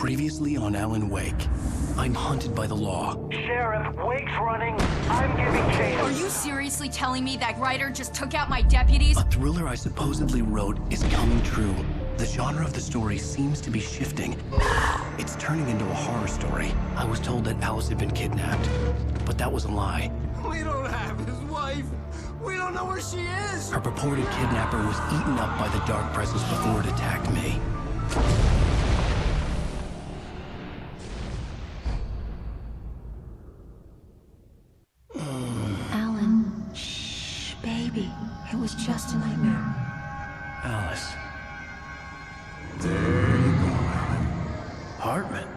Previously on Alan Wake, I'm hunted by the law. Sheriff, Wake's running. I'm giving chase. Are you seriously telling me that writer just took out my deputies? A thriller I supposedly wrote is coming true. The genre of the story seems to be shifting. It's turning into a horror story. I was told that Alice had been kidnapped, but that was a lie. We don't have his wife. We don't know where she is. Her purported kidnapper was eaten up by the dark presence before it attacked me. Alan, shh, baby. It was just a nightmare. Alice. There you go, Alan. Hartman.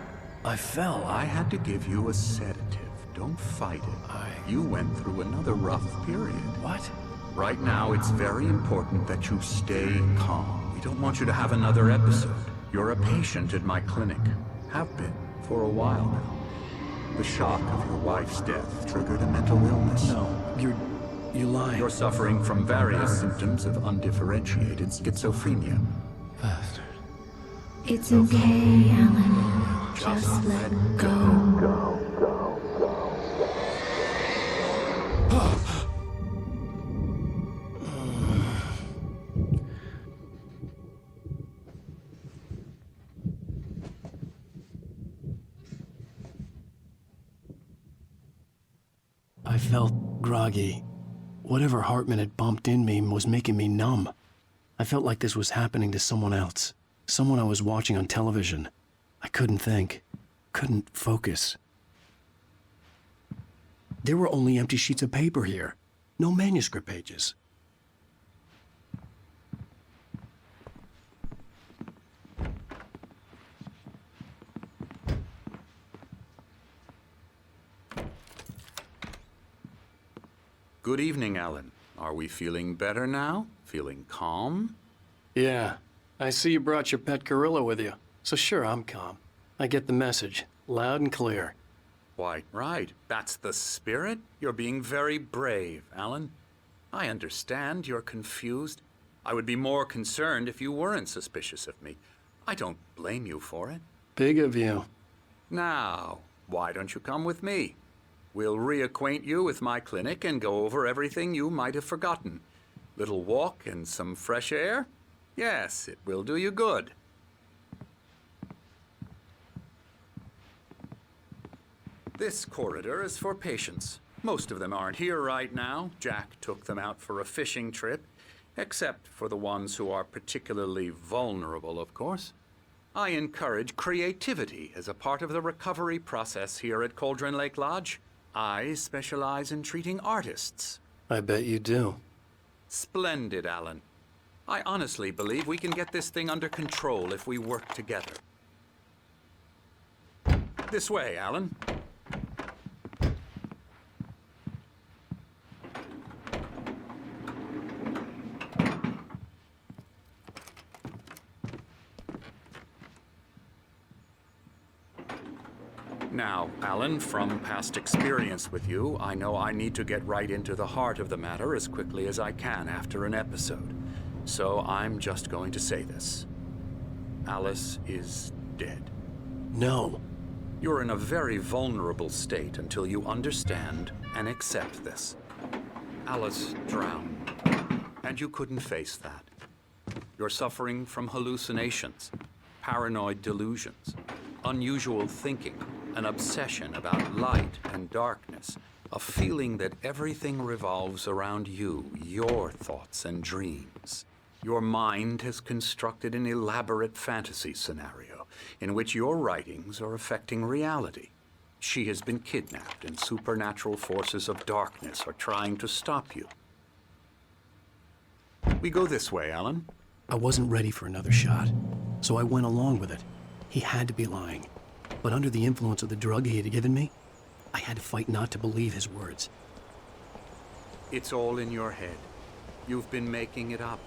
I fell. I had to give you a sedative. Don't fight it. You went through another rough period. What? Right now, it's very important that you stay calm. We don't want you to have another episode. You're a patient at my clinic. Have been for a while now. The shock of your wife's death triggered a mental illness. No, you're lying. You're suffering from various symptoms of undifferentiated schizophrenia. Bastard. It's okay, Alan. Just let go. I felt groggy. Whatever Hartman had bumped in me was making me numb. I felt like this was happening to someone else. Someone I was watching on television. I couldn't think. Couldn't focus. There were only empty sheets of paper here. No manuscript pages. Good evening, Alan. Are we feeling better now? Feeling calm? Yeah. I see you brought your pet gorilla with you. So sure, I'm calm. I get the message. Loud and clear. Why, right. That's the spirit. You're being very brave, Alan. I understand you're confused. I would be more concerned if you weren't suspicious of me. I don't blame you for it. Big of you. Now, why don't you come with me? We'll reacquaint you with my clinic and go over everything you might have forgotten. Little walk and some fresh air? Yes, it will do you good. This corridor is for patients. Most of them aren't here right now. Jack took them out for a fishing trip, except for the ones who are particularly vulnerable, of course. I encourage creativity as a part of the recovery process here at Cauldron Lake Lodge. I specialize in treating artists. I bet you do. Splendid, Alan. I honestly believe we can get this thing under control if we work together. This way, Alan. Now, Alan, from past experience with you, I know I need to get right into the heart of the matter as quickly as I can after an episode. So I'm just going to say this. Alice is dead. No. You're in a very vulnerable state until you understand and accept this. Alice drowned, and you couldn't face that. You're suffering from hallucinations, paranoid delusions, unusual thinking, an obsession about light and darkness, a feeling that everything revolves around you, your thoughts and dreams. Your mind has constructed an elaborate fantasy scenario in which your writings are affecting reality. She has been kidnapped and supernatural forces of darkness are trying to stop you. We go this way, Alan. I wasn't ready for another shot, so I went along with it. He had to be lying. But under the influence of the drug he had given me, I had to fight not to believe his words. It's all in your head. You've been making it up.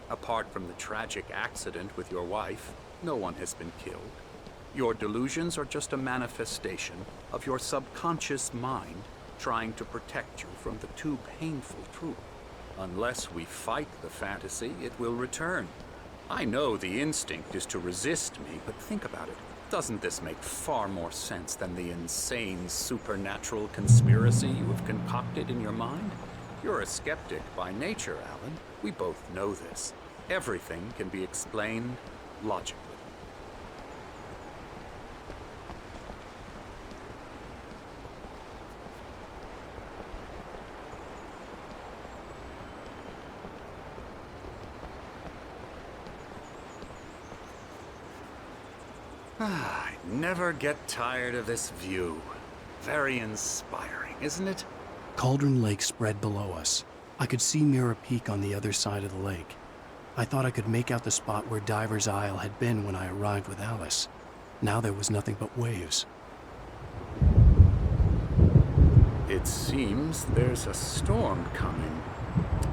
Apart from the tragic accident with your wife, no one has been killed. Your delusions are just a manifestation of your subconscious mind trying to protect you from the too painful truth. Unless we fight the fantasy, it will return. I know the instinct is to resist me, but think about it. Doesn't this make far more sense than the insane supernatural conspiracy you have concocted in your mind? You're a skeptic by nature, Alan. We both know this. Everything can be explained logically. I never get tired of this view. Very inspiring, isn't it? Cauldron Lake spread below us. I could see Mirror Peak on the other side of the lake. I thought I could make out the spot where Diver's Isle had been when I arrived with Alice. Now there was nothing but waves. It seems there's a storm coming.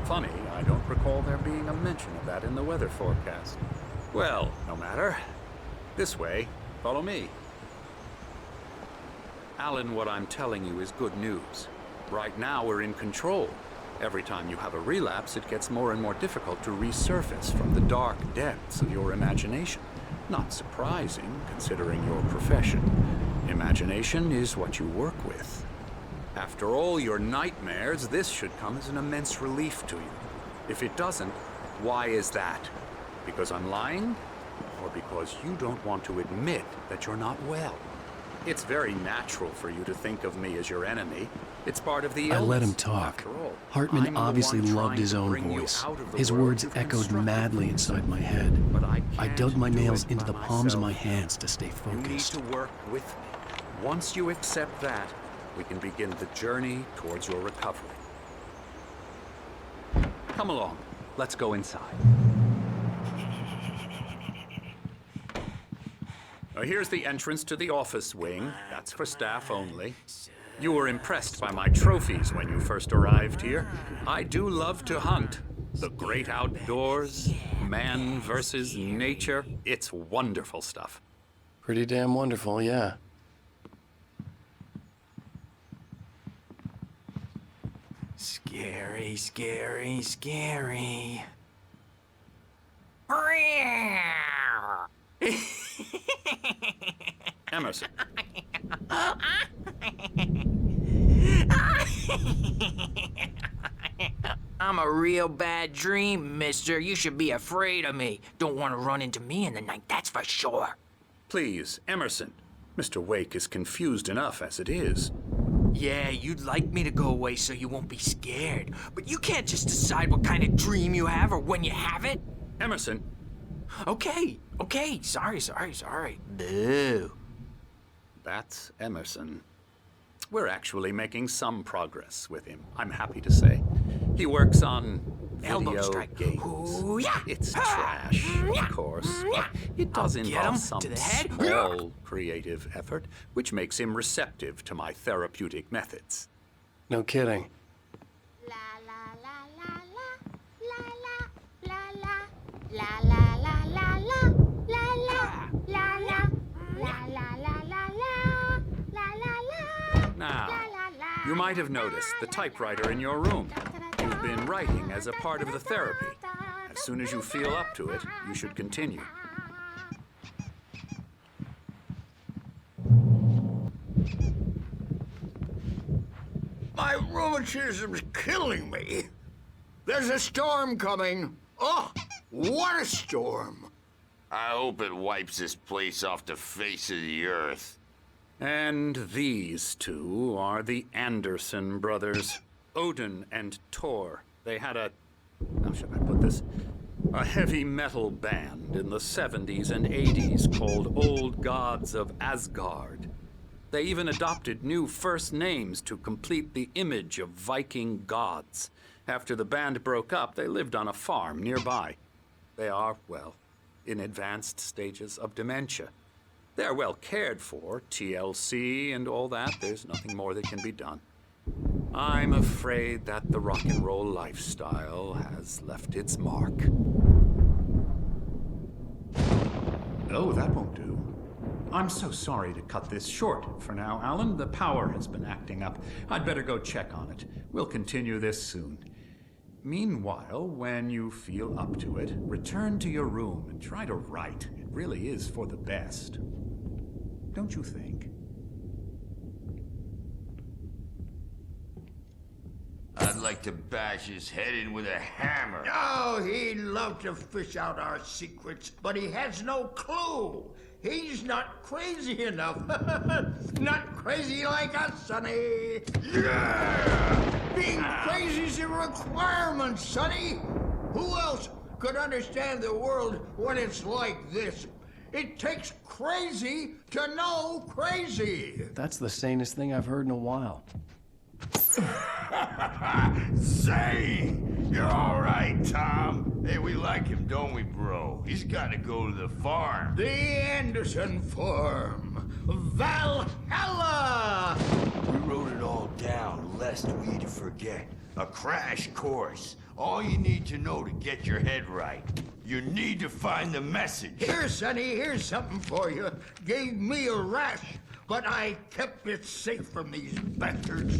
Funny, I don't recall there being a mention of that in the weather forecast. Well, no matter. This way. Follow me. Alan, what I'm telling you is good news. Right now, we're in control. Every time you have a relapse, it gets more and more difficult to resurface from the dark depths of your imagination. Not surprising, considering your profession. Imagination is what you work with. After all your nightmares, this should come as an immense relief to you. If it doesn't, why is that? Because I'm lying? Or because you don't want to admit that you're not well? It's very natural for you to think of me as your enemy. It's part of the illness. I let him talk. After all, Hartman I'm the obviously one loved trying his to own bring you voice. out of the His world words you've echoed constructed. madly inside my head. But I I can't dug my do nails it into by the palms of my myself. hands to stay You need focused. to work with me. Once you accept that, we can begin the journey towards your recovery. Come along. Let's go inside. Now, here's the entrance to the office wing. That's for staff only. You were impressed by my trophies when you first arrived here. I do love to hunt. The great outdoors, man versus nature. It's wonderful stuff. Pretty damn wonderful, yeah. Scary, scary, scary. Emerson. I'm a real bad dream, mister. You should be afraid of me. Don't want to run into me in the night, that's for sure. Please, Emerson. Mr. Wake is confused enough as it is. Yeah, you'd like me to go away so you won't be scared. But you can't just decide what kind of dream you have or when you have it. Emerson. Okay. Sorry. Boo. That's Emerson. We're actually making some progress with him, I'm happy to say. He works on Elbow video strike. games. Ooh, yeah. It's trash, of course, but it does I'll get involve him some to the head. small creative effort, which makes him receptive to my therapeutic methods. No kidding. Now, you might have noticed the typewriter in your room. You've been writing as a part of the therapy. As soon as you feel up to it, you should continue. My rheumatism's killing me. There's a storm coming. Oh, what a storm. I hope it wipes this place off the face of the earth. And these two are the Anderson brothers, Odin and Thor. They had how should I put this? A heavy metal band in the 70s and 80s called Old Gods of Asgard. They even adopted new first names to complete the image of Viking gods. After the band broke up, they lived on a farm nearby. They are, well, in advanced stages of dementia. They're well cared for, TLC and all that. There's nothing more that can be done. I'm afraid that the rock and roll lifestyle has left its mark. Oh, that won't do. I'm so sorry to cut this short for now, Alan. The power has been acting up. I'd better go check on it. We'll continue this soon. Meanwhile, when you feel up to it, return to your room and try to write. It really is for the best. don't you think? I'd like to bash his head in with a hammer. Oh, he'd love to fish out our secrets, but he has no clue. He's not crazy enough. Not crazy like us, Sonny. Yeah! Being crazy's a requirement, Sonny. Who else could understand the world when it's like this? It takes crazy to know crazy. That's the sanest thing I've heard in a while. Zane! You're all right, Tom. Hey, we like him, don't we, bro? He's got to go to the farm. The Anderson Farm. Valhalla! We wrote it all down, lest we forget. A crash course. All you need to know to get your head right. You need to find the message. Here, Sonny, here's something for you. Gave me a rash, but I kept it safe from these bastards.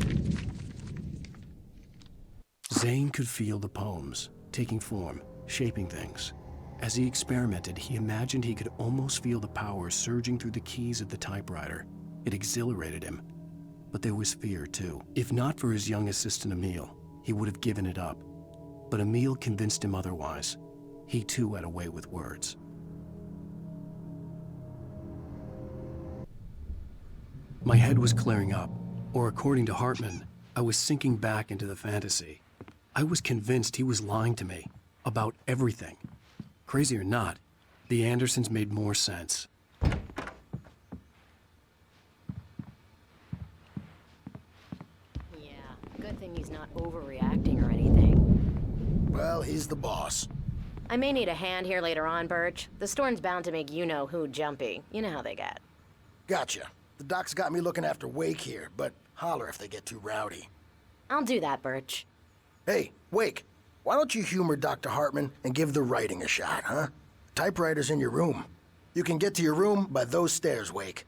Zane could feel the poems, taking form, shaping things. As he experimented, he imagined he could almost feel the power surging through the keys of the typewriter. It exhilarated him. But there was fear, too. If not for his young assistant, Emil, he would have given it up. But Emil convinced him otherwise. He, too, had a way with words. My head was clearing up, or according to Hartman, I was sinking back into the fantasy. I was convinced he was lying to me about everything. Crazy or not, the Andersons made more sense. Yeah, good thing he's not overreacting or anything. Well, he's the boss. I may need a hand here later on, Birch. The storm's bound to make you-know-who jumpy. You know how they get. Gotcha. The doc's got me looking after Wake here, but holler if they get too rowdy. I'll do that, Birch. Hey, Wake, why don't you humor Dr. Hartman and give the writing a shot, huh? Typewriter's in your room. You can get to your room by those stairs, Wake.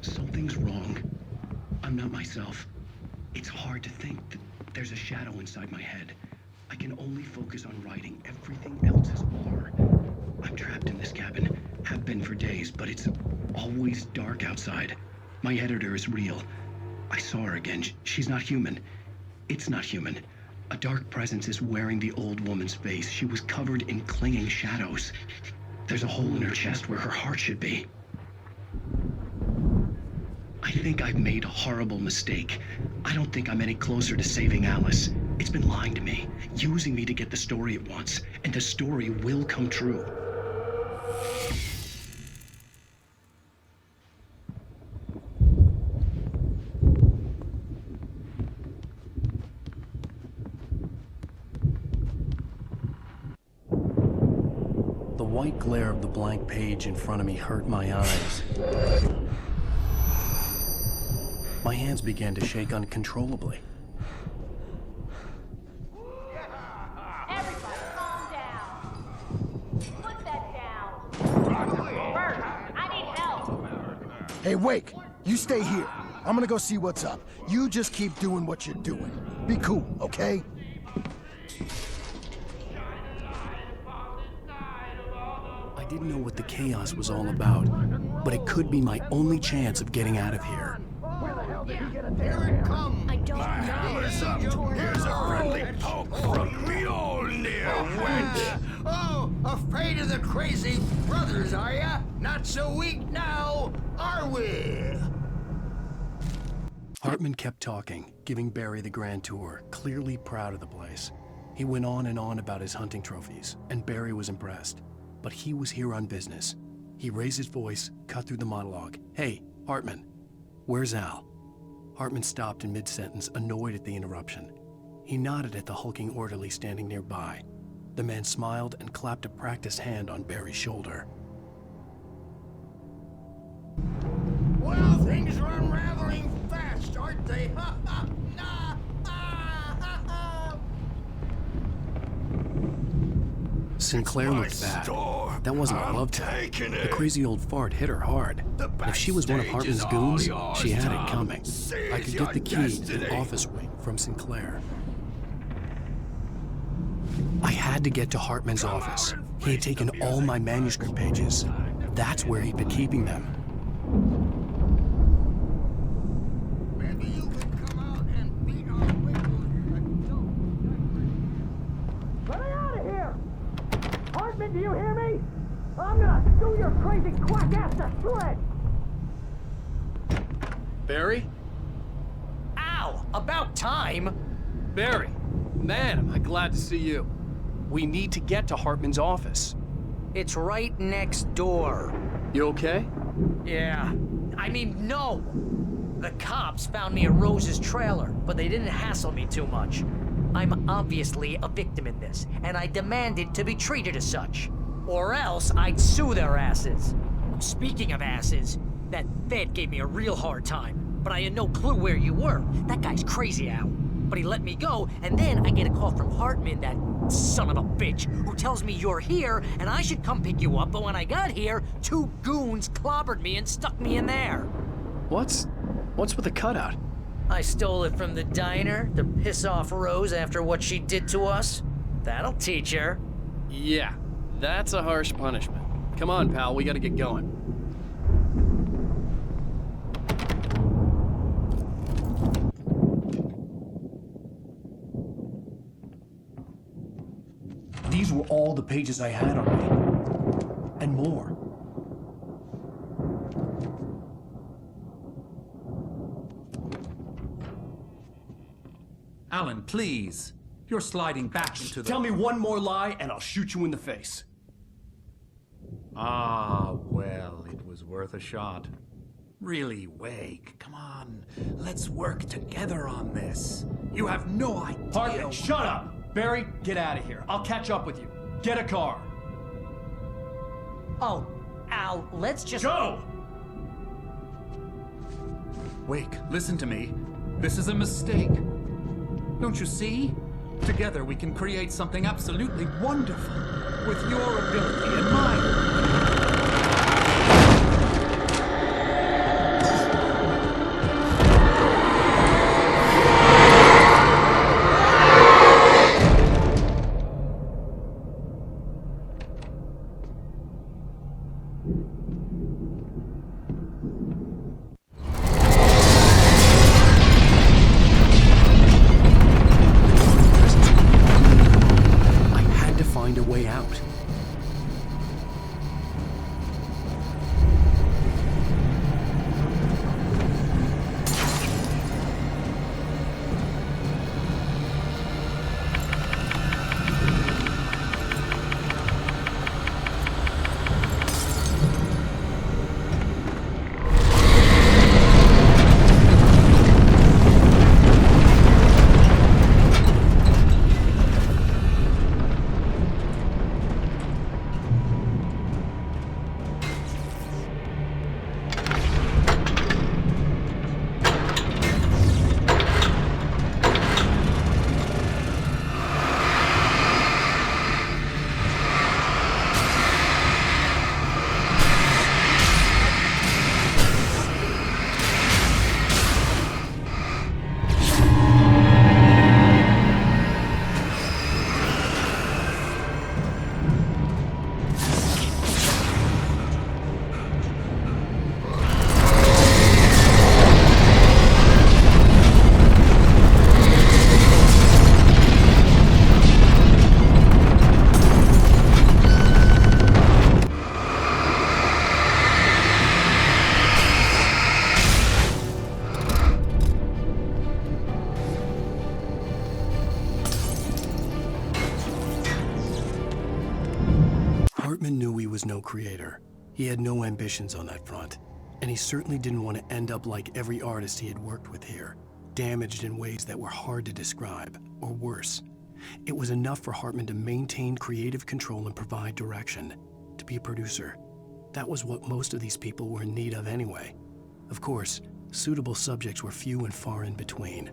Something's wrong. I'm not myself. It's hard to think that there's a shadow inside my head. I can only focus on writing. Everything else is a blur. I'm trapped in this cabin. Have been for days, but it's always dark outside. My editor is real. I saw her again. She's not human. It's not human. A dark presence is wearing the old woman's face. She was covered in clinging shadows. There's a hole in her chest where her heart should be. I think I've made a horrible mistake. I don't think I'm any closer to saving Alice. It's been lying to me, using me to get the story it wants, and the story will come true. The white glare of the blank page in front of me hurt my eyes. My hands began to shake uncontrollably. Everybody, calm down. Put that down. Bert, I need help. Hey, Wake, you stay here. I'm gonna go see what's up. You just keep doing what you're doing. Be cool, okay? I didn't know what the chaos was all about, but it could be my only chance of getting out of here. Here it comes. I don't know. Hammer's up. Here's a friendly poke from Mjolnir, wench. Oh, afraid of the crazy brothers, are ya? Not so weak now, are we? Hartman kept talking, giving Barry the grand tour, clearly proud of the place. He went on and on about his hunting trophies, and Barry was impressed. But he was here on business. He raised his voice, cut through the monologue. Hey, Hartman, where's Al? Hartman stopped in mid-sentence, annoyed at the interruption. He nodded at the hulking orderly standing nearby. The man smiled and clapped a practiced hand on Barry's shoulder. Well, things are unraveling fast, aren't they? Ha ha! Nah! Ah, ha, ha. Sinclair looked bad. That wasn't a love tap. The crazy old fart hit her hard. If she was one of Hartman's goons, she had it coming. I could get the key to the office wing from Sinclair. I had to get to Hartman's office. He had taken all my manuscript pages. That's where he'd been keeping them. Maybe you could come out and beat our Let me out of here! Hartman, do you hear me? I'm gonna sue your crazy quack ass to shreds! Barry? Ow! About time! Barry, man, am I glad to see you. We need to get to Hartman's office. It's right next door. You okay? Yeah. I mean, no! The cops found me at Rose's trailer, but they didn't hassle me too much. I'm obviously a victim in this, and I demanded to be treated as such. Or else I'd sue their asses. Speaking of asses, that Fed gave me a real hard time, but I had no clue where you were. That guy's crazy, Al. But he let me go, and then I get a call from Hartman, that son of a bitch, who tells me you're here, and I should come pick you up, but when I got here, 2 goons clobbered me and stuck me in there. What's with the cutout? I stole it from the diner to piss off Rose after what she did to us. That'll teach her. Yeah, that's a harsh punishment. Come on, pal, we gotta get going. These were all the pages I had on me. And more. Alan, please. You're sliding back into the... Tell me one more lie and I'll shoot you in the face. Ah, well, it was worth a shot. Really, Wake, come on. Let's work together on this. You have no idea... Hartman, shut up! Barry, get out of here. I'll catch up with you. Get a car. Oh, Al, let's just... Go! Wake, listen to me. This is a mistake. Don't you see? Together we can create something absolutely wonderful. With your ability and mine. Hartman knew he was no creator. He had no ambitions on that front. And he certainly didn't want to end up like every artist he had worked with here, damaged in ways that were hard to describe, or worse. It was enough for Hartman to maintain creative control and provide direction, to be a producer. That was what most of these people were in need of anyway. Of course, suitable subjects were few and far in between.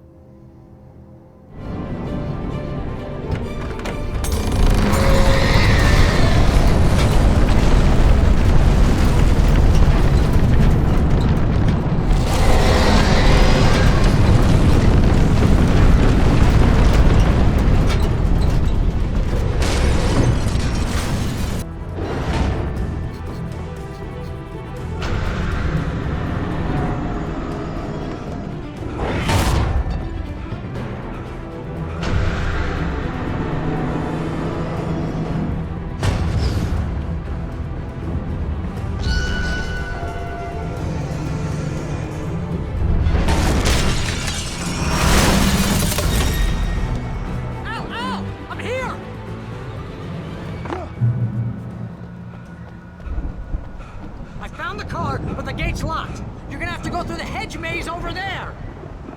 found the car, but the gate's locked. You're gonna have to go through the hedge maze over there.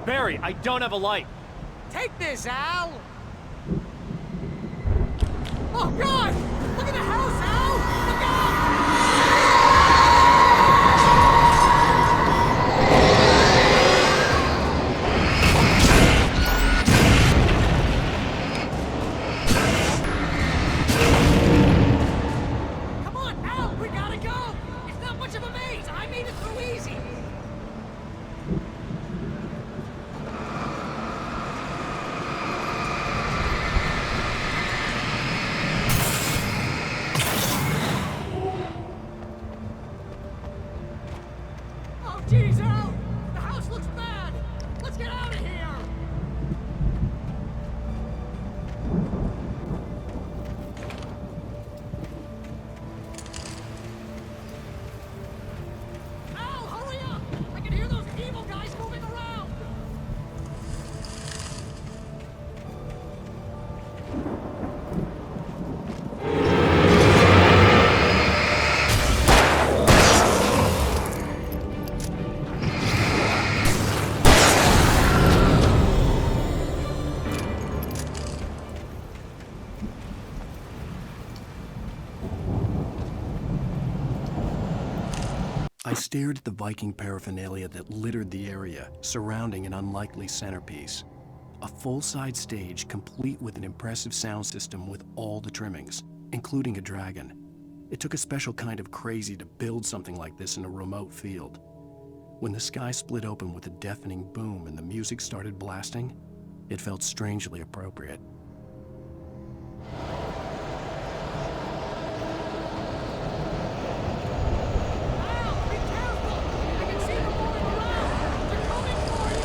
Barry, I don't have a light. Take this, Al. Oh, God! Look at the house, Al! Look out! Come on, Al! We gotta go! It's not much of a maze! I made it through easy! Oh, geez, Al! The house looks bad! Let's get out of here! Al, hurry up! I can hear those evil guys moving around! I stared at the Viking paraphernalia that littered the area, surrounding an unlikely centerpiece. A full-size stage complete with an impressive sound system with all the trimmings, including a dragon. It took a special kind of crazy to build something like this in a remote field. When the sky split open with a deafening boom and the music started blasting, it felt strangely appropriate. Al, be careful! I can see them moving around! They're coming for you!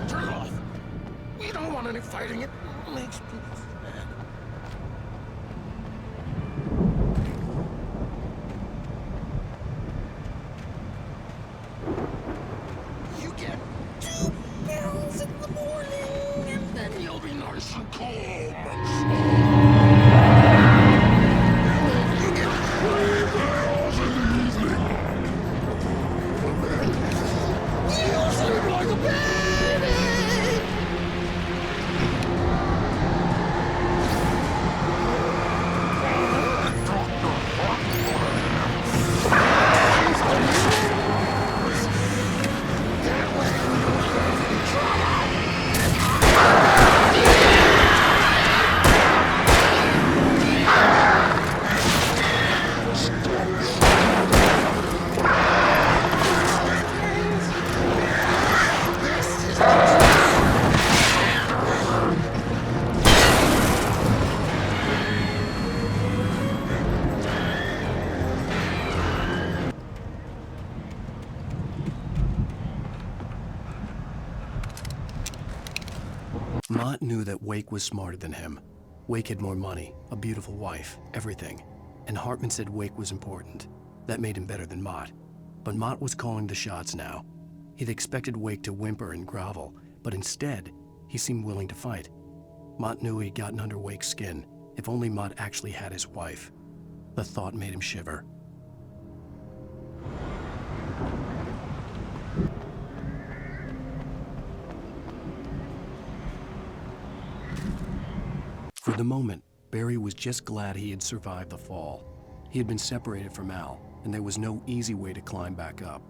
Turn off. We don't want any fighting. It makes people mad. You get 2 barrels in the morning, and then you'll be nice and calm and slow. You get 3 barrels in the evening. And then you sleep like a baby. Mott knew that Wake was smarter than him. Wake had more money, a beautiful wife, everything. And Hartman said Wake was important. That made him better than Mott. But Mott was calling the shots now. He'd expected Wake to whimper and grovel, but instead, he seemed willing to fight. Mott knew he'd gotten under Wake's skin. If only Mott actually had his wife. The thought made him shiver. For the moment, Barry was just glad he had survived the fall. He had been separated from Al, and there was no easy way to climb back up.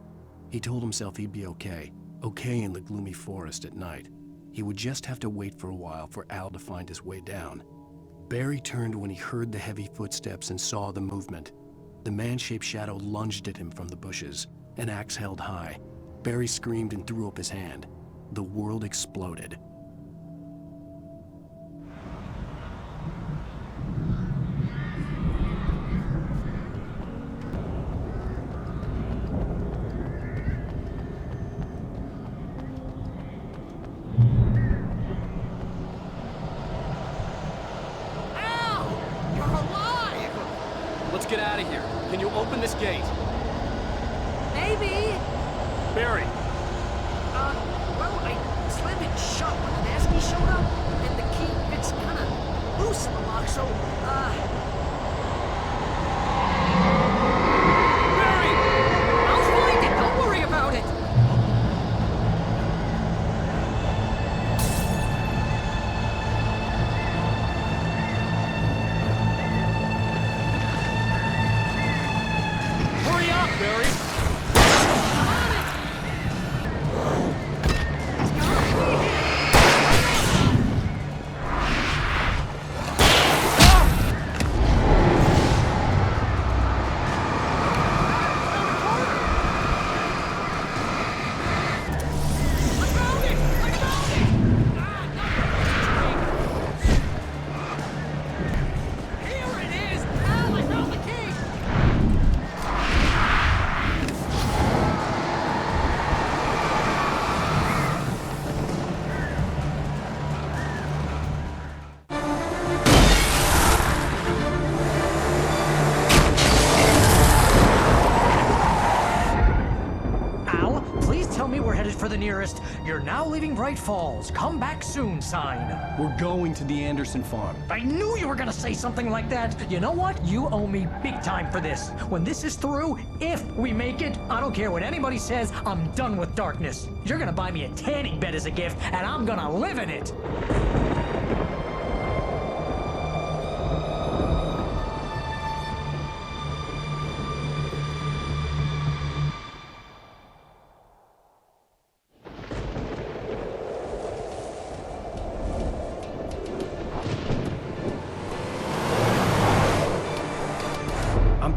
He told himself he'd be okay in the gloomy forest at night. He would just have to wait for a while for Al to find his way down. Barry turned when he heard the heavy footsteps and saw the movement. The man-shaped shadow lunged at him from the bushes, an axe held high. Barry screamed and threw up his hand. The world exploded. Let's get out of here. Can you open this gate? Maybe. Barry! Well, I slammed it shut when the nasty showed up, and the key fits kinda loose in the lock, so, Barry! I'll find it, don't worry about it! Hurry up, Barry! For the nearest, you're now leaving Braight-Fall's. Come back soon sign. We're going to the Anderson farm. I knew you were gonna say something like that. You know what? You owe me big time for this. When this is through, if we make it, I don't care what anybody says, I'm done with darkness. You're gonna buy me a tanning bed as a gift, and I'm gonna live in it.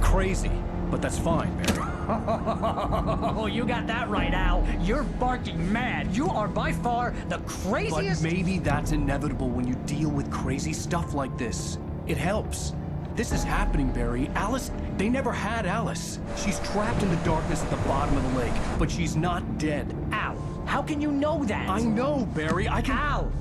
Crazy, but that's fine, Barry. Oh, you got that right, Al. You're barking mad. You are by far the craziest... But maybe that's inevitable when you deal with crazy stuff like this. It helps. This is happening, Barry. Alice, they never had Alice. She's trapped in the darkness at the bottom of the lake, but she's not dead. Al, how can you know that? I know, Barry. I can... Al,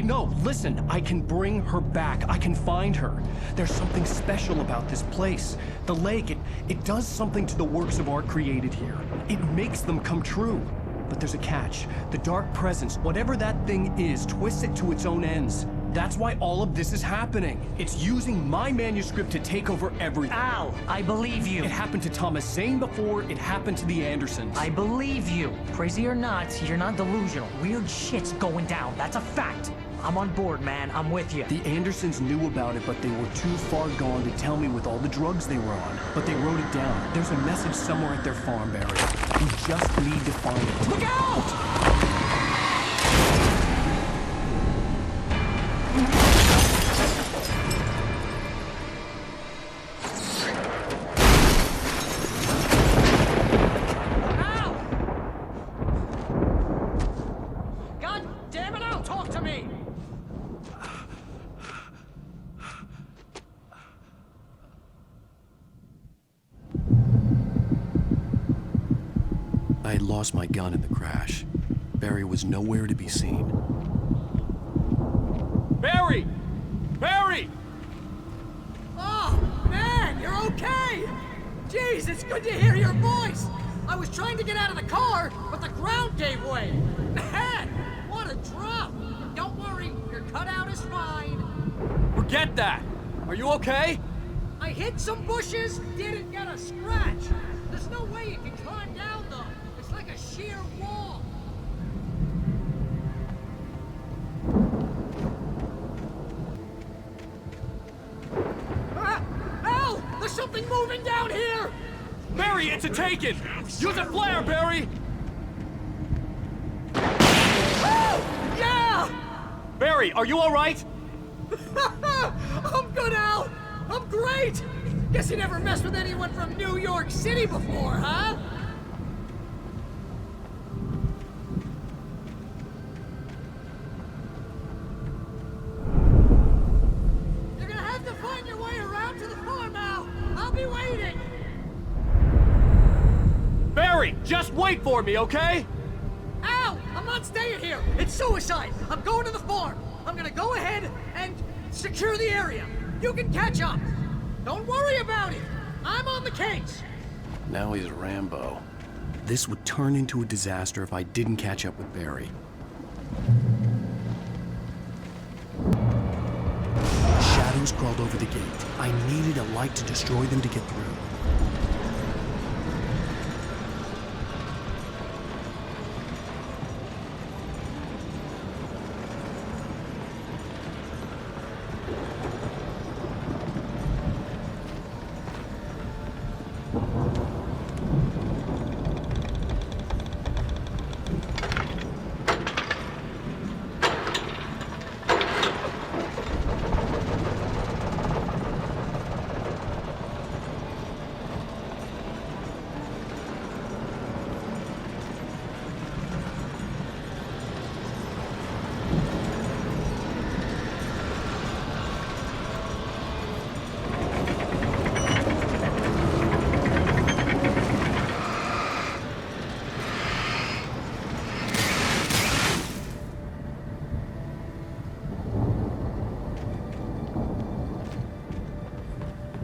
No, listen. I can bring her back. I can find her. There's something special about this place. The lake, it does something to the works of art created here. It makes them come true. But there's a catch. The dark presence, whatever that thing is, twists it to its own ends. That's why all of this is happening. It's using my manuscript to take over everything. Al, I believe you. It happened to Thomas Zane before, it happened to the Andersons. I believe you. Crazy or not, you're not delusional. Weird shit's going down. That's a fact. I'm on board, man. I'm with you. The Andersons knew about it, but they were too far gone to tell me with all the drugs they were on. But they wrote it down. There's a message somewhere at their farm, Barry. We just need to find it. Look out! I had lost my gun in the crash. Barry was nowhere to be seen. Barry! Barry! Oh, man, you're okay! Jeez, it's good to hear your voice! I was trying to get out of the car, but the ground gave way! Man, what a drop! Don't worry, your cutout is fine. Forget that! Are you okay? I hit some bushes, didn't get a scratch. There's no way you can climb down, though. It's like a sheer wall. something moving down here! Barry, it's a taken! Use a flare, Barry! Oh! Yeah! Barry, are you all right? I'm good, Al! I'm great! Guess you never messed with anyone from New York City before, huh? You're gonna have to find your way around to the farm, Al! I'll be waiting! Barry, just wait for me, okay? Al! I'm not staying here! It's suicide! I'm going to the farm! I'm gonna go ahead and secure the area! You can catch up! Don't worry about it! I'm on the case! Now he's Rambo. This would turn into a disaster if I didn't catch up with Barry. Shadows crawled over the gate. I needed a light to destroy them to get through.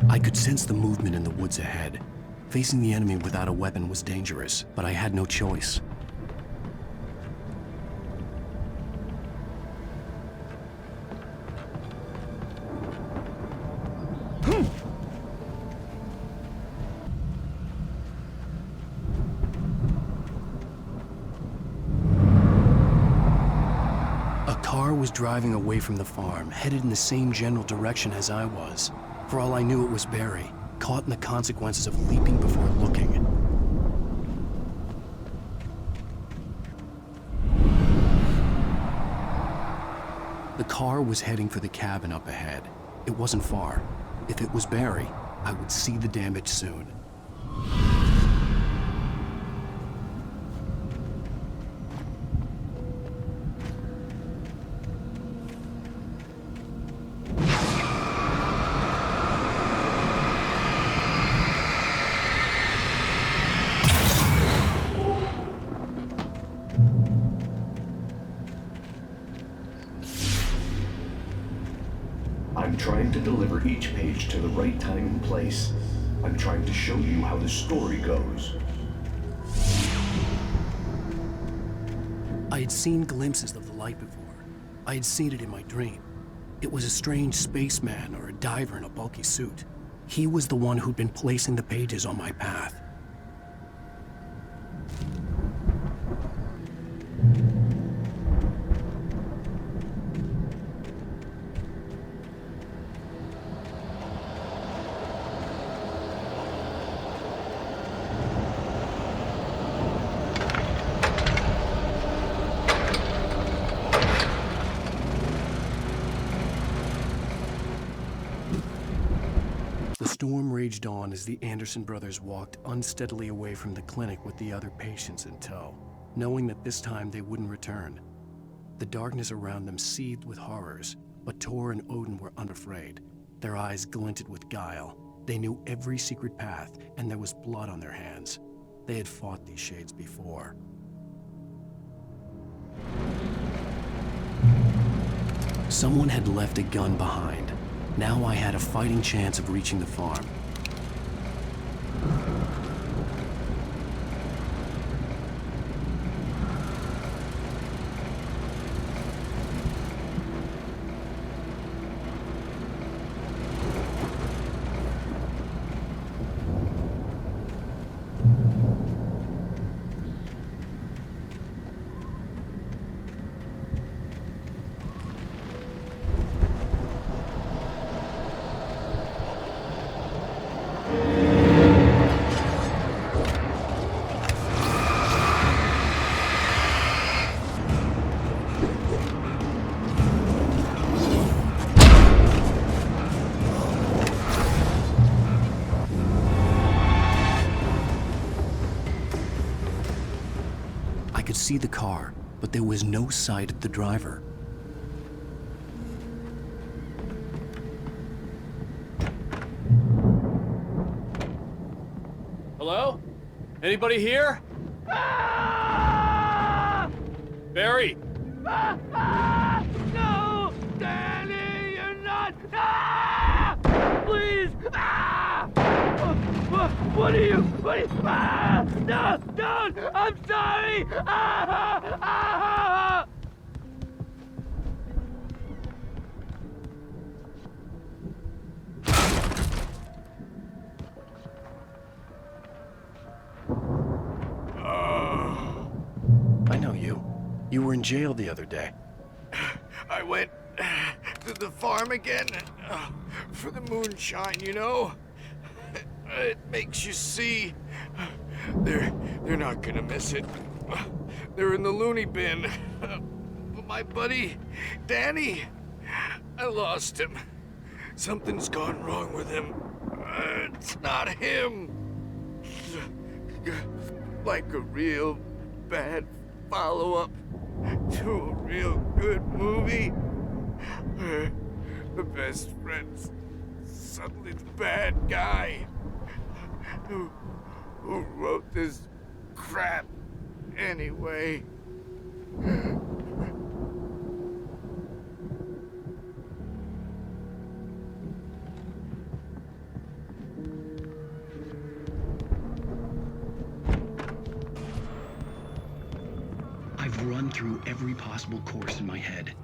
I could sense the movement in the woods ahead. Facing the enemy without a weapon was dangerous, but I had no choice. A car was driving away from the farm, headed in the same general direction as I was. For all I knew, it was Barry, caught in the consequences of leaping before looking. The car was heading for the cabin up ahead. It wasn't far. If it was Barry, I would see the damage soon. I'm trying to deliver each page to the right time and place. I'm trying to show you how the story goes. I had seen glimpses of the light before. I had seen it in my dream. It was a strange spaceman or a diver in a bulky suit. He was the one who'd been placing the pages on my path. The storm raged on as the Anderson brothers walked unsteadily away from the clinic with the other patients in tow, knowing that this time they wouldn't return. The darkness around them seethed with horrors, but Tor and Odin were unafraid. Their eyes glinted with guile. They knew every secret path, and there was blood on their hands. They had fought these shades before. Someone had left a gun behind. Now I had a fighting chance of reaching the farm. could see the car, but there was no sight of the driver. Hello? Anybody here? Barry! No! Danny, you're not! Please! What are you? No! Don't! I'm sorry! I know you. You were in jail the other day. I went to the farm again for the moonshine, you know? It makes you see. They're not gonna miss it. They're in the loony bin. But my buddy, Danny, I lost him. Something's gone wrong with him. It's not him. Like a real bad follow-up to a real good movie where the best friend's suddenly the bad guy who wrote this crap anyway. I've run through every possible course in my head.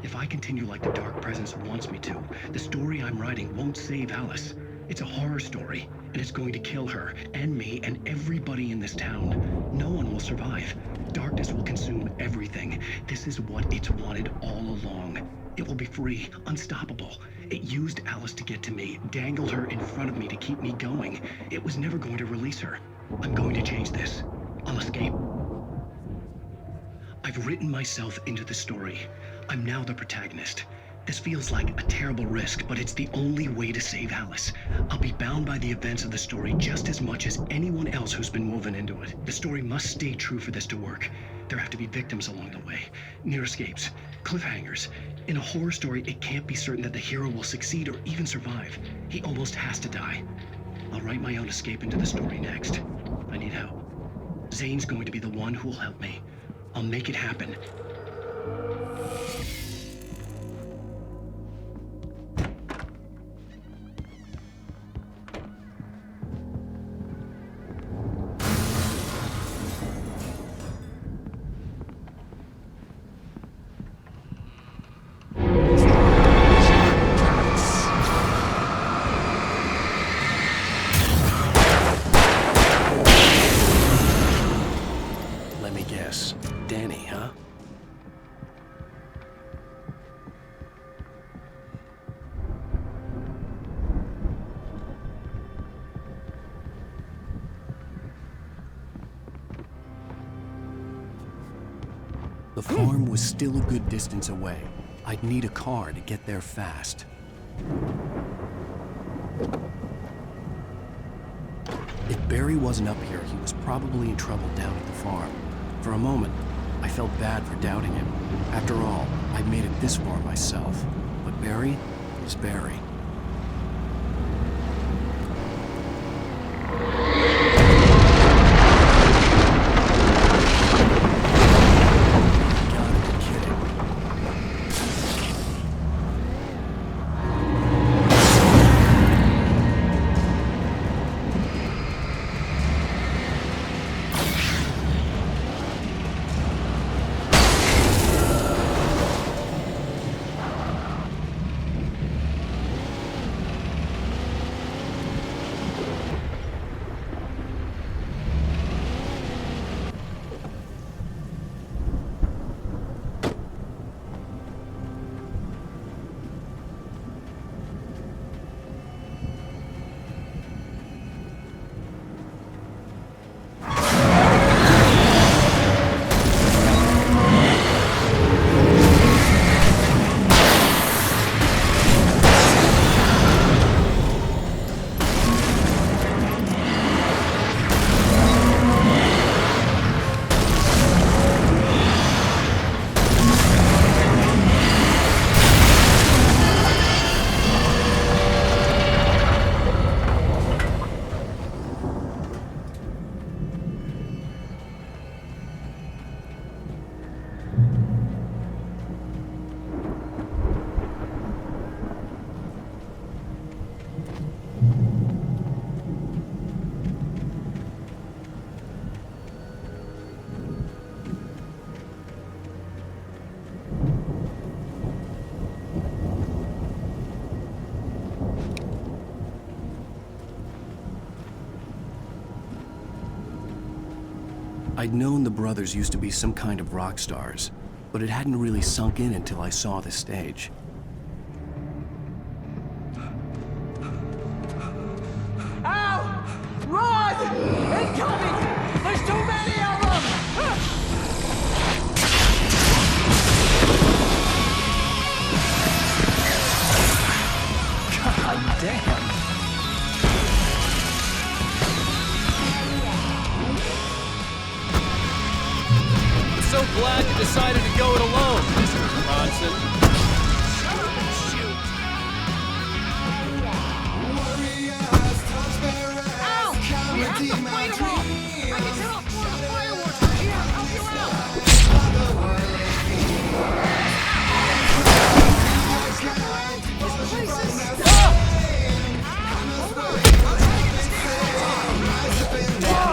If I continue like the Dark Presence wants me to, the story I'm writing won't save Alice. It's a horror story, and it's going to kill her, and me, and everybody in this town. No one will survive. Darkness will consume everything. This is what it's wanted all along. It will be free, unstoppable. It used Alice to get to me, dangled her in front of me to keep me going. It was never going to release her. I'm going to change this. I'll escape. I've written myself into the story. I'm now the protagonist. This feels like a terrible risk, but it's the only way to save Alice. I'll be bound by the events of the story just as much as anyone else who's been woven into it. The story must stay true for this to work. There have to be victims along the way, near escapes, cliffhangers. In a horror story, it can't be certain that the hero will succeed or even survive. He almost has to die. I'll write my own escape into the story next. I need help. Zane's going to be the one who will help me. I'll make it happen. Let me guess. Danny, huh? The farm was still a good distance away. I'd need a car to get there fast. If Barry wasn't up here, he was probably in trouble down at the farm. For a moment, I felt bad for doubting him. After all, I'd made it this far myself. But Barry was Barry. I'd known the brothers used to be some kind of rock stars, but it hadn't really sunk in until I saw the stage. Al! Run! Incoming! There's too many of them! God damn! I'm so glad you decided to go it alone, Mr. Bronson. Shut up and shoot! Al! We have to fight them all! I can set off more of the fireworks from here and help you out! This place is stuck! Hold on! I'll try to stay on top!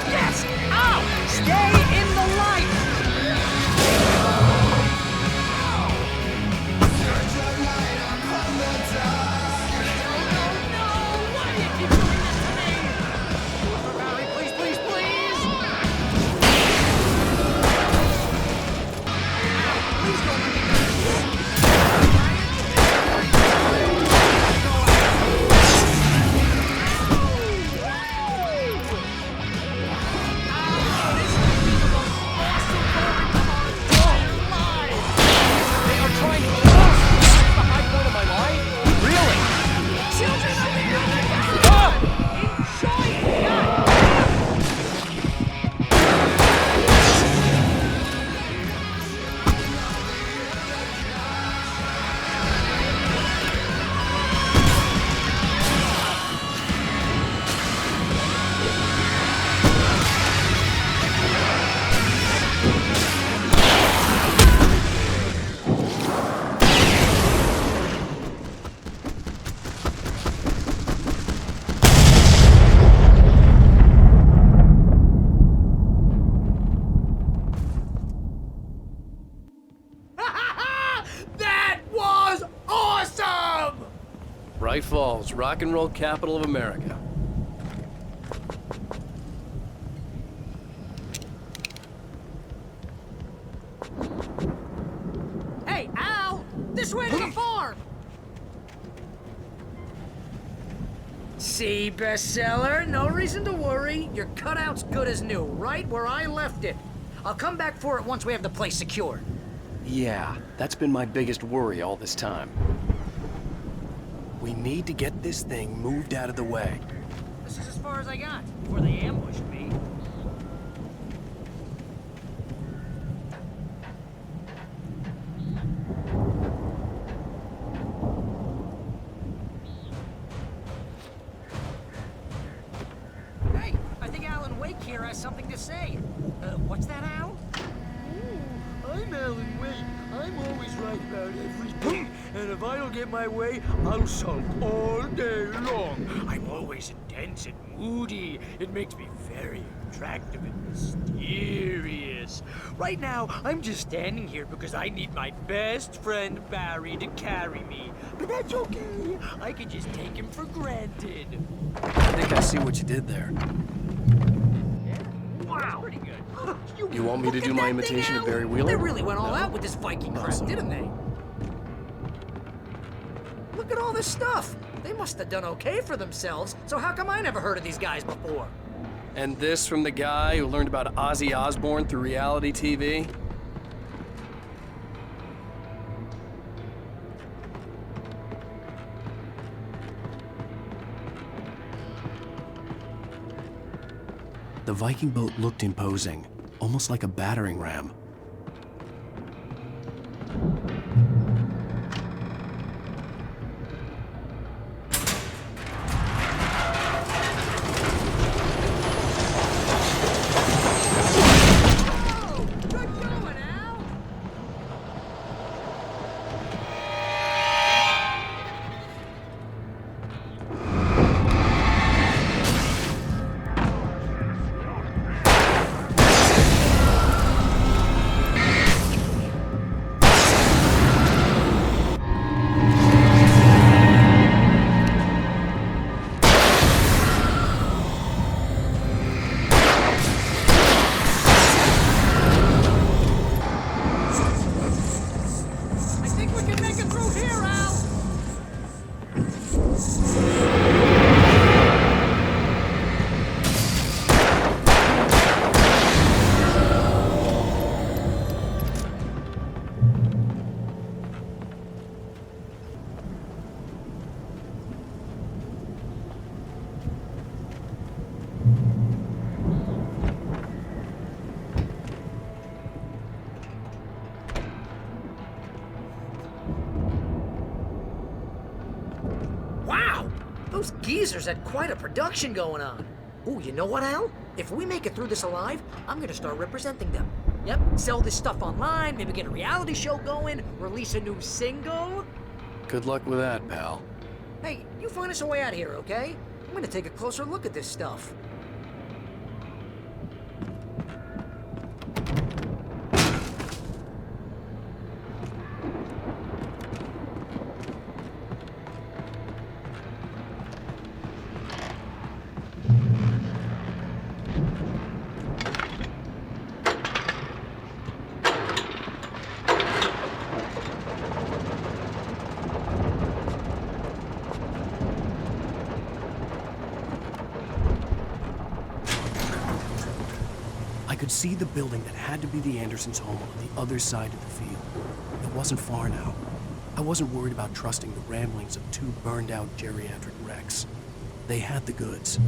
Yes! Ow! Stay in the light! No! Why do you keep doing this to me? Barry, please, please, please! Please don't let me do this! They are trying to that's the high point of my life? Really? Children of the other God! Enjoy it! God! That was awesome! Braight-Fall's, rock and roll capital of America. Hey, Al! This way to the farm! See, bestseller? No reason to worry. Your cutout's good as new, right where I left it. I'll come back for it once we have the place secured. Yeah, that's been my biggest worry all this time. We need to get this thing moved out of the way. This is as far as I got before they ambushed me. Hey, I think Alan Wake here has something to say. What's that, Al? I'm Alan Wake. I'm always right about everything. And if I don't get my way, I'll sulk all day long. I'm always intense and moody. It makes me very attractive and mysterious. Right now, I'm just standing here because I need my best friend Barry to carry me. But that's okay. I can just take him for granted. I think I see what you did there. Wow. Pretty good. You want me to do my imitation of Barry Wheeler? They really went all out with this Viking crap, didn't they? Look at all this stuff. They must have done okay for themselves, so how come I never heard of these guys before? And this from the guy who learned about Ozzy Osbourne through reality TV? The Viking boat looked imposing, almost like a battering ram. geezers had quite a production going on. Ooh, you know what, Al? If we make it through this alive, I'm gonna start representing them. Yep, sell this stuff online, maybe get a reality show going, release a new single. Good luck with that, pal. Hey, you find us a way out of here, okay? I'm gonna take a closer look at this stuff. I could see the building that had to be the Andersons' home on the other side of the field. It wasn't far now. I wasn't worried about trusting the ramblings of two burned-out geriatric wrecks. They had the goods.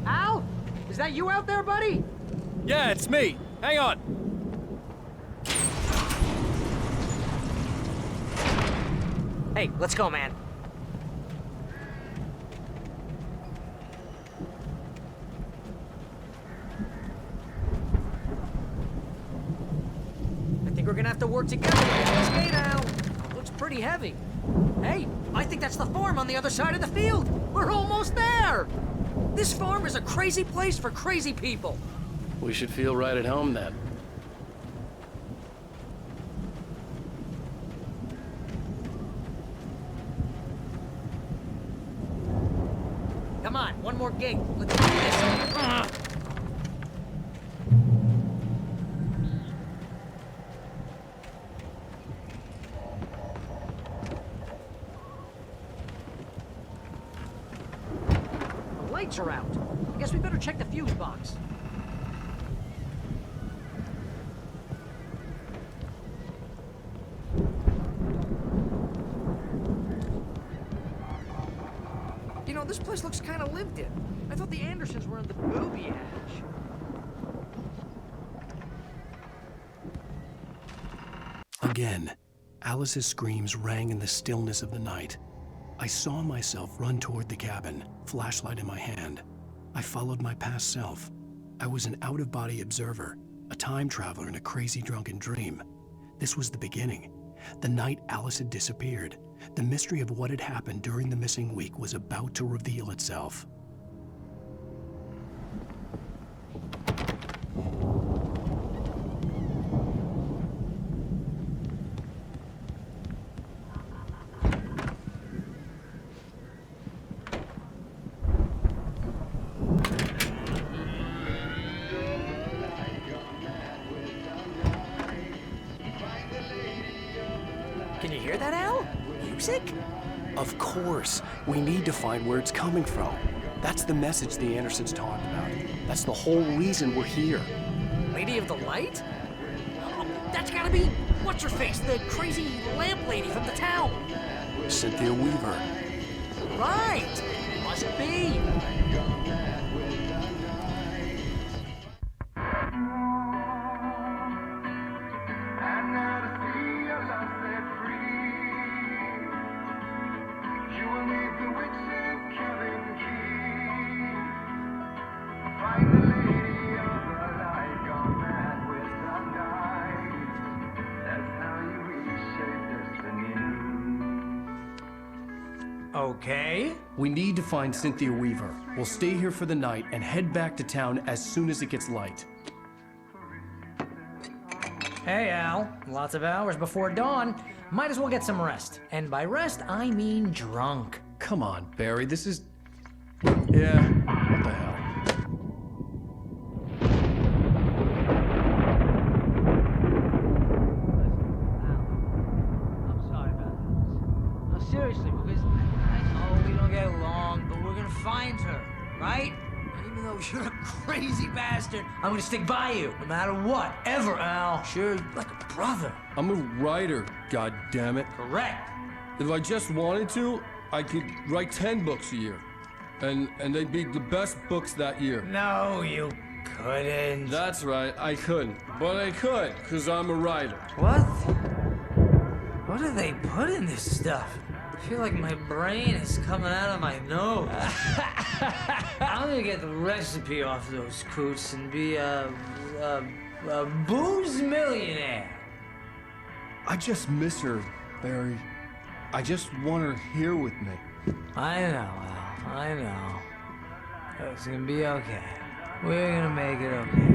Al? Is that you out there, buddy? Yeah, it's me. Hang on. Hey, let's go, man. I think we're gonna have to work together to get this gate out. Looks pretty heavy. Hey, I think that's the farm on the other side of the field. We're almost there. This farm is a crazy place for crazy people. We should feel right at home then. Come on, one more gate. Let's do this. The lights are out. I guess we better check the fuse box. You know, this place looks kind of lived in. I thought the Andersons were in the booby edge. Again, Alice's screams rang in the stillness of the night. I saw myself run toward the cabin, flashlight in my hand. I followed my past self. I was an out-of-body observer, a time traveler in a crazy drunken dream. This was the beginning. The night Alice had disappeared. The mystery of what had happened during the missing week was about to reveal itself. music? Of course. We need to find where it's coming from. That's the message the Andersons talked about. That's the whole reason we're here. Lady of the Light? Oh, that's gotta be what's-her-face, the crazy lamp lady from the town. Cynthia Weaver. Right! Must be. Okay. We need to find Cynthia Weaver. We'll stay here for the night and head back to town as soon as it gets light. Hey, Al. Lots of hours before dawn. Might as well get some rest. And by rest, I mean drunk. Come on, Barry, this is... Yeah, what the hell? I'm sorry about this. No, seriously, because I know we don't get along, but we're gonna find her, right? Even though you're a crazy bastard, I'm gonna stick by you, no matter what, ever, Al. Sure, like a brother. I'm a writer, goddammit. Correct. If I just wanted to, I could write 10 books a year. And they'd be the best books that year. No, you couldn't. That's right, I couldn't. But I could, because I'm a writer. What? What do they put in this stuff? I feel like my brain is coming out of my nose. I'm gonna get the recipe off those coots and be a booze millionaire. I just miss her, Barry. I just want her here with me. I know, Al. I know. It's gonna be okay. We're gonna make it okay.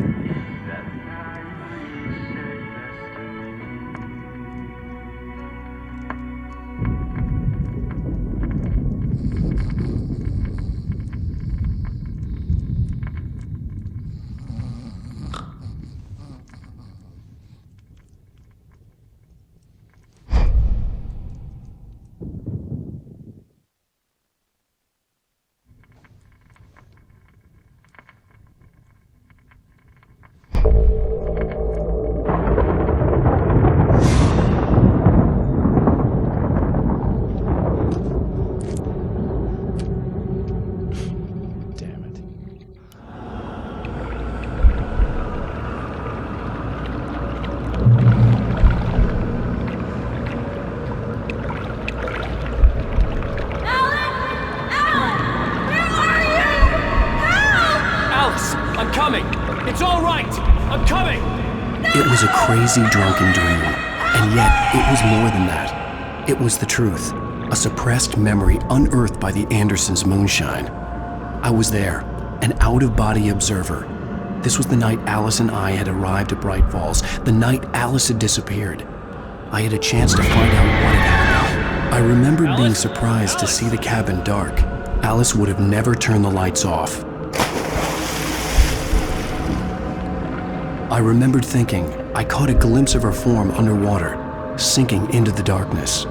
It was a crazy, drunken dream, and yet it was more than that. It was the truth, a suppressed memory unearthed by the Andersons' moonshine. I was there, an out-of-body observer. This was the night Alice and I had arrived at Braight-Fall's, the night Alice had disappeared. I had a chance to find out what had happened. I remembered being surprised to see the cabin dark. Alice would have never turned the lights off. I remembered thinking I caught a glimpse of her form underwater, sinking into the darkness.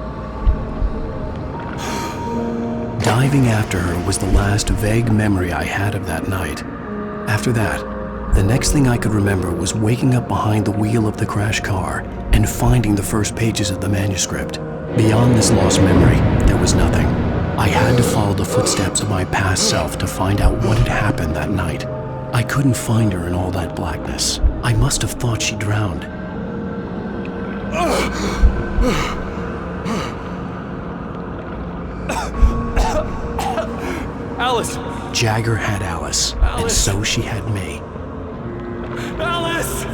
Diving after her was the last vague memory I had of that night. After that, the next thing I could remember was waking up behind the wheel of the crash car and finding the first pages of the manuscript. Beyond this lost memory, there was nothing. I had to follow the footsteps of my past self to find out what had happened that night. I couldn't find her in all that blackness. I must have thought she drowned. Alice! Jagger had Alice, and so she had me. Alice!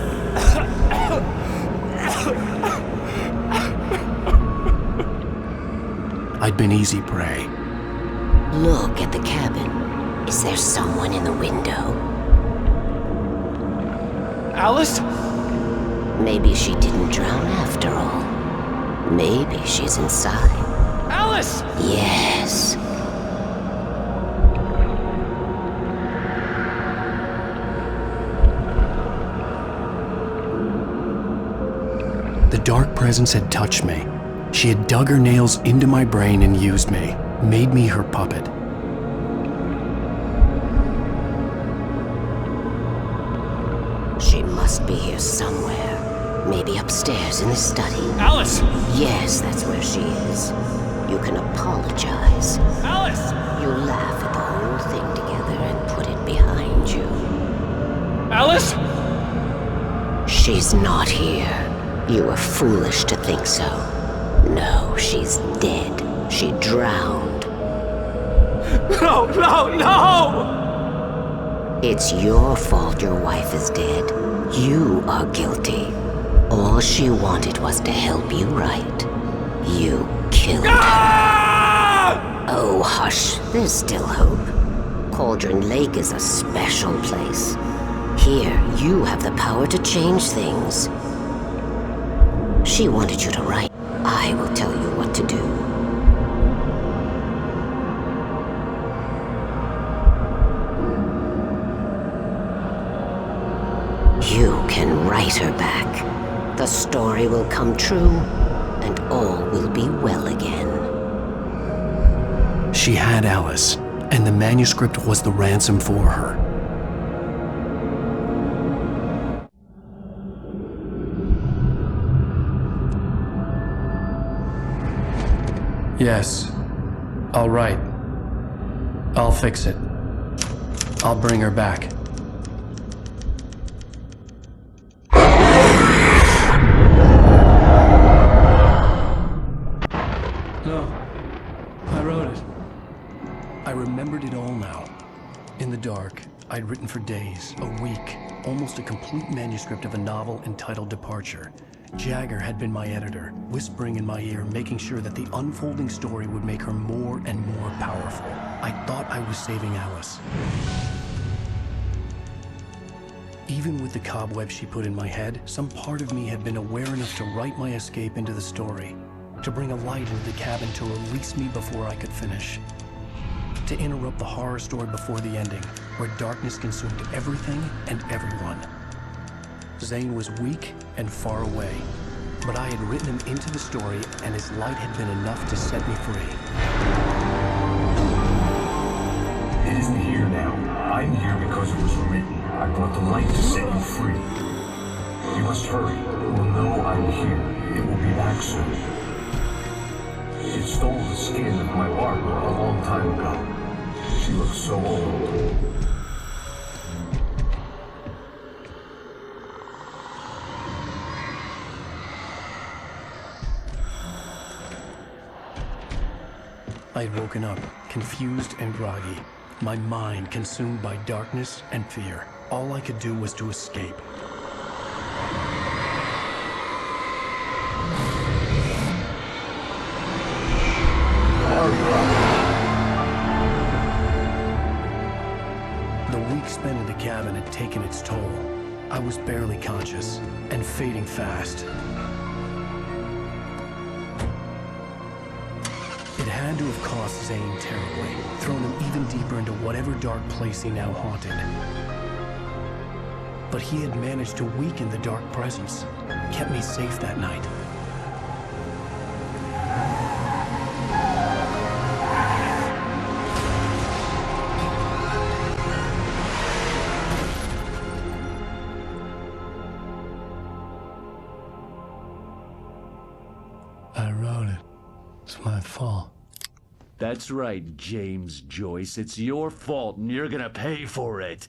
I'd been easy prey. Look at the cabin. Is there someone in the window? Alice? Maybe she didn't drown after all. Maybe she's inside. Alice! Yes. The dark presence had touched me. She had dug her nails into my brain and used me, made me her puppet. She must be here somewhere. Maybe upstairs in the study. Alice! Yes, that's where she is. You can apologize. Alice! You laugh at the whole thing together and put it behind you. Alice? She's not here. You were foolish to think so. No, she's dead. She drowned. No, no, no! It's your fault your wife is dead. You are guilty. All she wanted was to help you right. You killed her. Oh, hush. There's still hope. Cauldron Lake is a special place. Here, you have the power to change things. She wanted you to write. I will tell you what to do. You can write her back. The story will come true, and all will be well again. She had Alice, and the manuscript was the ransom for her. Yes, I'll write. I'll fix it. I'll bring her back. No, I wrote it. I remembered it all now. In the dark, I'd written for days, a week, almost a complete manuscript of a novel entitled Departure. Jagger had been my editor, whispering in my ear, making sure that the unfolding story would make her more and more powerful. I thought I was saving Alice. Even with the cobwebs she put in my head, some part of me had been aware enough to write my escape into the story, to bring a light into the cabin to release me before I could finish, to interrupt the horror story before the ending, where darkness consumed everything and everyone. Zane was weak and far away, but I had written him into the story, and his light had been enough to set me free. It isn't here now. I'm here because it was written. I brought the light to set you free. You must hurry. It will know I'm here. It will be back soon. It stole the skin of my Barbara a long time ago. She looks so old. I had woken up, confused and groggy, my mind consumed by darkness and fear. All I could do was to escape. The week spent in the cabin had taken its toll. I was barely conscious, and fading fast. It had to have cost Zane terribly, thrown him even deeper into whatever dark place he now haunted. But he had managed to weaken the dark presence, kept me safe that night. I wrote it. It's my fault. That's right, James Joyce. It's your fault, and you're gonna pay for it.